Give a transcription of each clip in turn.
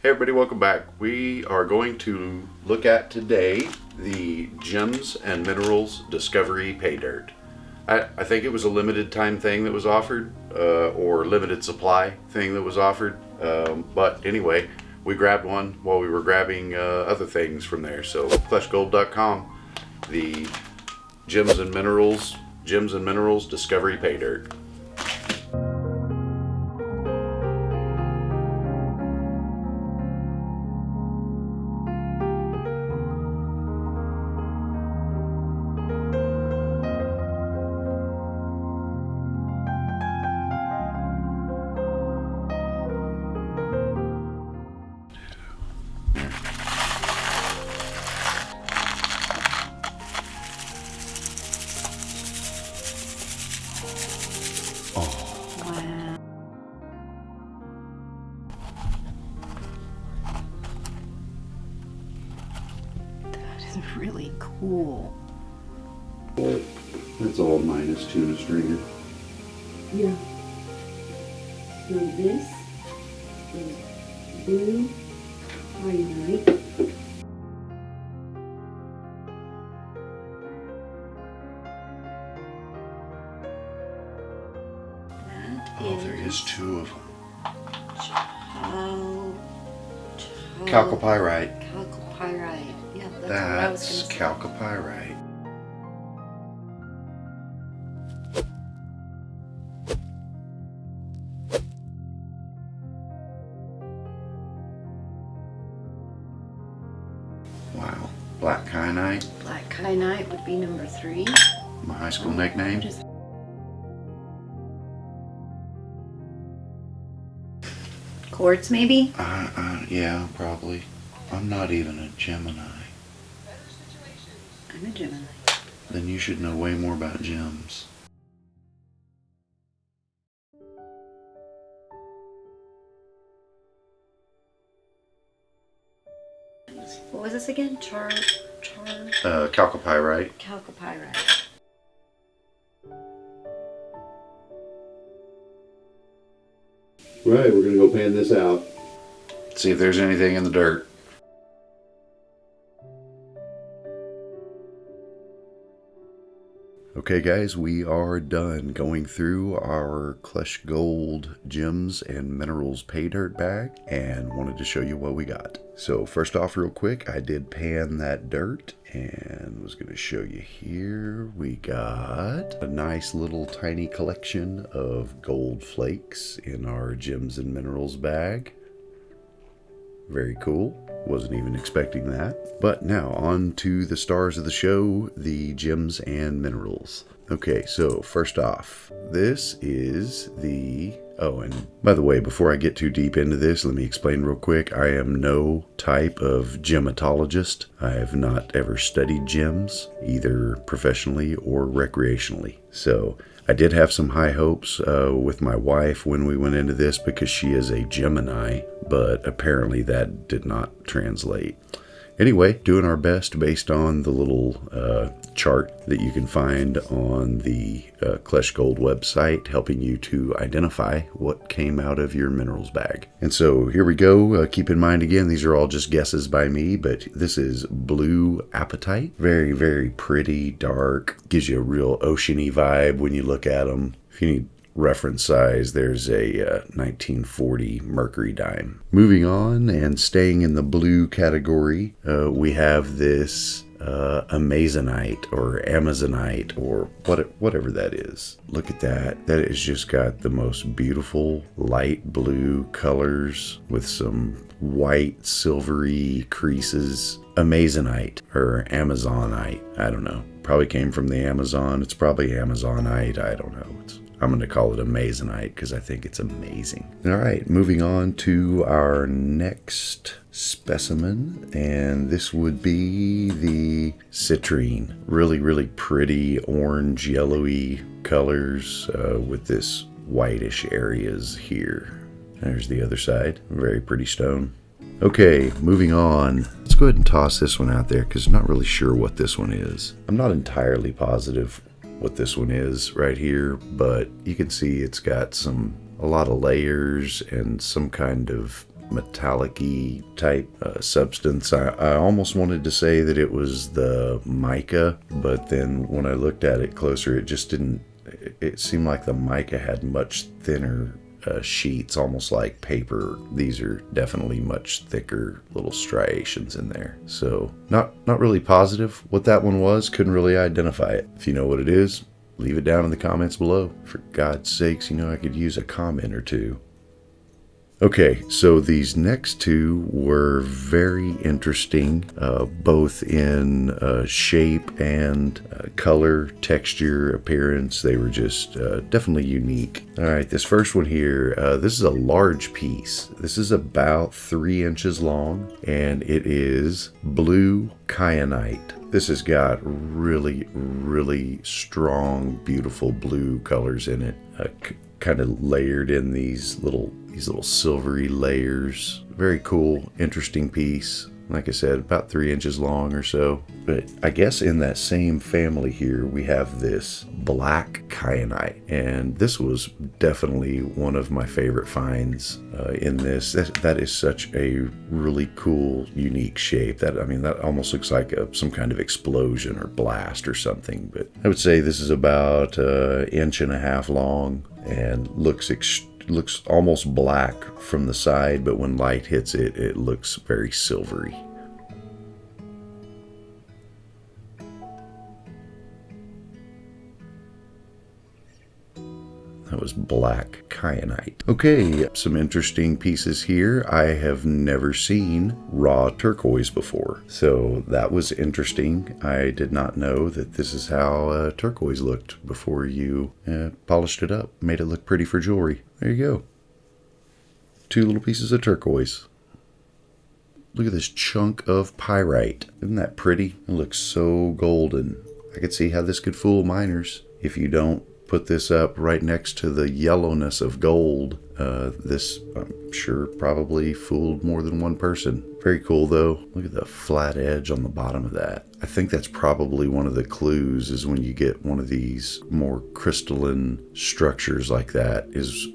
Hey everybody, welcome back. We are going to look at today the Gems and Minerals Discovery Pay Dirt. I think it was a limited time thing that was offered, or limited supply thing that was offered. But anyway, we grabbed one while we were grabbing other things from there. So kleshgold.com, the Gems and Minerals Discovery Pay Dirt. Really cool. That's all minus tuna stringer. Yeah. So this is blue kyanite. There is two of them. Calcipyrite. Calcipyrite. Yeah, that's what I was That's going to say. Calcipyrite. Wow. Black Kyanite. Black kyanite would be number 3. My high school nickname. Quartz, maybe? Yeah, probably. I'm not even a Gemini. I'm a Gemini. Then you should know way more about gems. What was this again? Calcipyrite. Calcipyrite. Right, we're gonna go pan this out. See if there's anything in the dirt. Okay guys, we are done going through our Klesh Gold Gems and Minerals Pay Dirt bag and wanted to show you what we got. So first off, real quick, I did pan that dirt and was going to show you here. We got a nice little tiny collection of gold flakes in our Gems and Minerals bag. Very cool. Wasn't even expecting that. But now on to the stars of the show, the gems and minerals. Okay, so first off, this is the... Oh, and by the way, before I get too deep into this, let me explain real quick. I am no type of gematologist. I have not ever studied gems, either professionally or recreationally. So I did have some high hopes with my wife when we went into this because she is a Gemini, but apparently that did not translate. Anyway, doing our best based on the little chart that you can find on the Klesh Gold website, helping you to identify what came out of your minerals bag. And so here we go. Keep in mind again, these are all just guesses by me, but this is blue apatite. Very, very pretty, dark. Gives you a real oceany vibe when you look at them. If you need reference size, there's a 1940 mercury dime. Moving on and staying in the blue category, we have this Amazonite or Amazonite or whatever that is. Look at that. That has just got the most beautiful light blue colors with some white silvery creases. Amazonite or Amazonite. I don't know. Probably came from the Amazon. It's probably Amazonite. I don't know. I'm going to call it Amazonite because I think it's amazing. All right, moving on to our next specimen, and this would be the citrine. Really, really pretty orange, yellowy colors with this whitish areas here. There's the other side. Very pretty stone. Okay, moving on. Let's go ahead and toss this one out there because I'm not really sure what this one is. I'm not entirely positive what this one is right here, but you can see it's got a lot of layers and some kind of metallic-y type substance. I almost wanted to say that it was the mica, but then when I looked at it closer, it just didn't. It seemed like the mica had much thinner sheets, almost like paper. These are definitely much thicker little striations in there. So not really positive what that one was. Couldn't really identify it. If you know what it is, leave it down in the comments below. For God's sakes, I could use a comment or two. Okay, so these next two were very interesting, both in shape and color, texture, appearance. They were just definitely unique. All right, this first one here, this is a large piece. This is about 3 inches long, and it is blue kyanite. This has got really, really strong, beautiful blue colors in it, kind of layered in these little silvery layers. Very cool, interesting piece. Like I said, about 3 inches long or so. But I guess in that same family here, we have this black kyanite. And this was definitely one of my favorite finds in this. That is such a really cool, unique shape. That almost looks like some kind of explosion or blast or something. But I would say this is about 1.5 inches long and looks almost black from the side, but when light hits it, it looks very silvery. That was black kyanite. Okay, some interesting pieces here. I have never seen raw turquoise before, so that was interesting. I did not know that this is how turquoise looked before you polished it up, made it look pretty for jewelry. There you go. 2 little pieces of turquoise. Look at this chunk of pyrite. Isn't that pretty? It looks so golden. I could see how this could fool miners. If you don't put this up right next to the yellowness of gold, this, I'm sure, probably fooled more than one person. Very cool though. Look at the flat edge on the bottom of that. I think that's probably one of the clues, is when you get one of these more crystalline structures like that, is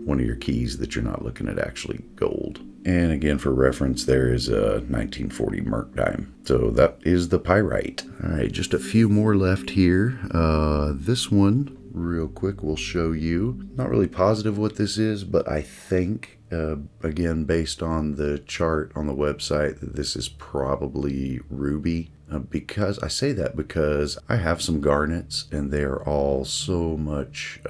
one of your keys that you're not looking at actually gold. And again, for reference, there is a 1940 Merc dime. So that is the pyrite. All right, just a few more left here. This one, real quick, we'll show you. Not really positive what this is, but I think, again, based on the chart on the website, that this is probably ruby. Because I say that because I have some garnets and they are all so much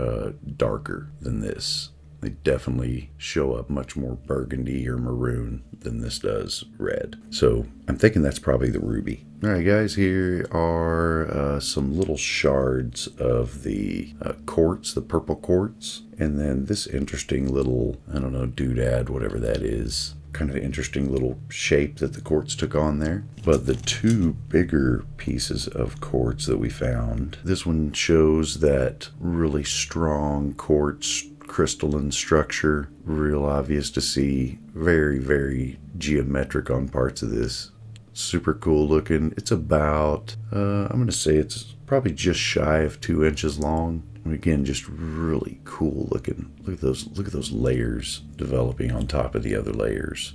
darker than this. They definitely show up much more burgundy or maroon than this does red. So I'm thinking that's probably the ruby. All right, guys, here are some little shards of the quartz, the purple quartz. And then this interesting little, I don't know, doodad, whatever that is. Kind of interesting little shape that the quartz took on there. But the 2 bigger pieces of quartz that we found, this one shows that really strong quartz crystalline structure, real obvious to see. Very, very geometric on parts of this. Super cool looking. It's about, I'm going to say it's probably just shy of 2 inches long. And again, just really cool looking. Look at those layers developing on top of the other layers.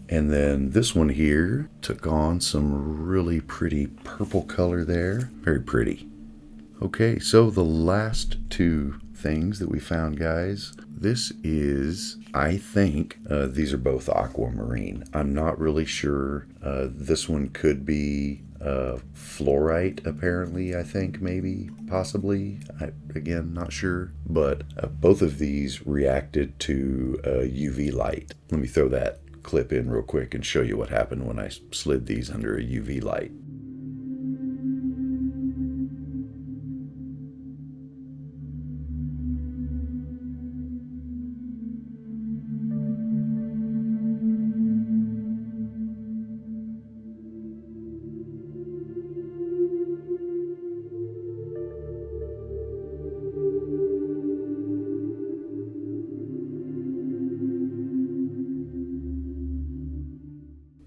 And then this one here took on some really pretty purple color there. Very pretty. Okay, so the last 2 things that we found, guys. This is, I think, these are both aquamarine. I'm not really sure. This one could be fluorite, apparently, I think, maybe, possibly. Again, not sure. But both of these reacted to UV light. Let me throw that clip in real quick and show you what happened when I slid these under a UV light.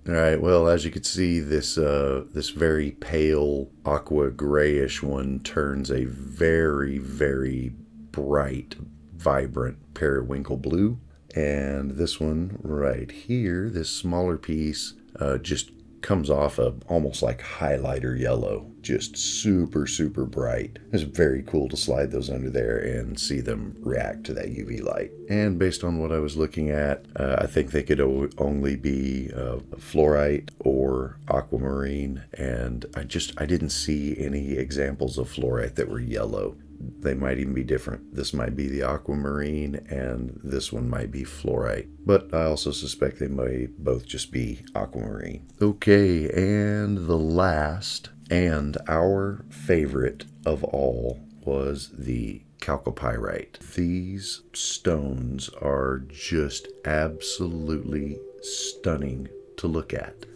All right, well, as you can see, this very pale aqua grayish one turns a very, very bright, vibrant periwinkle blue. And this one right here, this smaller piece, just comes off of almost like highlighter yellow, just super, super bright. It's very cool to slide those under there and see them react to that UV light. And based on what I was looking at, I think they could only be fluorite or aquamarine, and I didn't see any examples of fluorite that were yellow. They might even be different. This might be the aquamarine and this one might be fluorite, but I also suspect they may both just be aquamarine. Okay, and the last and our favorite of all was the chalcopyrite. These stones are just absolutely stunning to look at.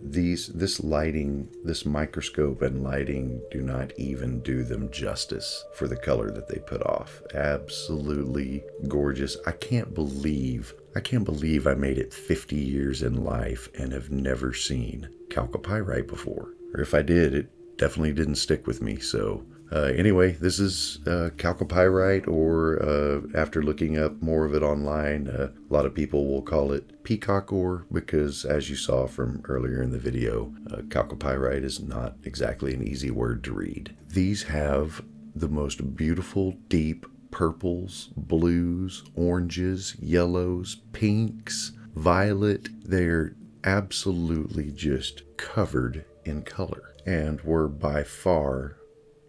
This lighting, this microscope and lighting do not even do them justice for the color that they put off. Absolutely gorgeous. I can't believe I made it 50 years in life and have never seen chalcopyrite before. Or if I did, it definitely didn't stick with me. So anyway, this is chalcopyrite, or after looking up more of it online, a lot of people will call it peacock ore, because as you saw from earlier in the video, chalcopyrite is not exactly an easy word to read. These have the most beautiful deep purples, blues, oranges, yellows, pinks, violet. They're absolutely just covered in color, and were by far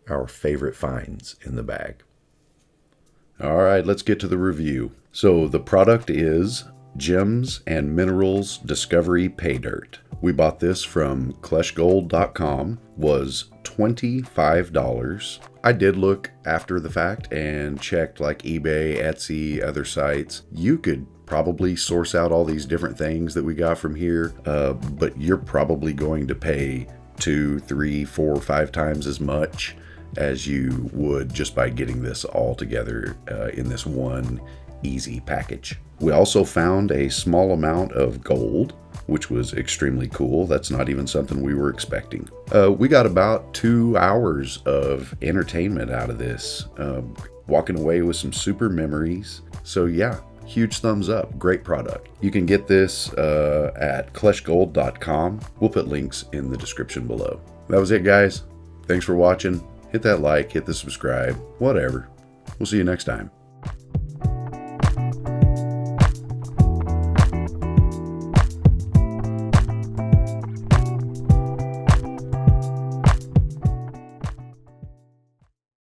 our favorite finds in the bag. All right, let's get to the review. So the product is Gems and Minerals Discovery Pay Dirt. We bought this from kleshgold.com, was $25. I did look after the fact and checked like eBay, Etsy, other sites. You could probably source out all these different things that we got from here, but you're probably going to pay 2, 3, 4, 5 times as much as you would just by getting this all together in this one easy package. We also found a small amount of gold, which was extremely cool. That's not even something we were expecting. We got about 2 hours of entertainment out of this, walking away with some super memories. So yeah, huge thumbs up. Great product. You can get this at kleshgold.com. We'll put links in the description below. That was it, guys. Thanks for watching. Hit that like, hit the subscribe, whatever. We'll see you next time.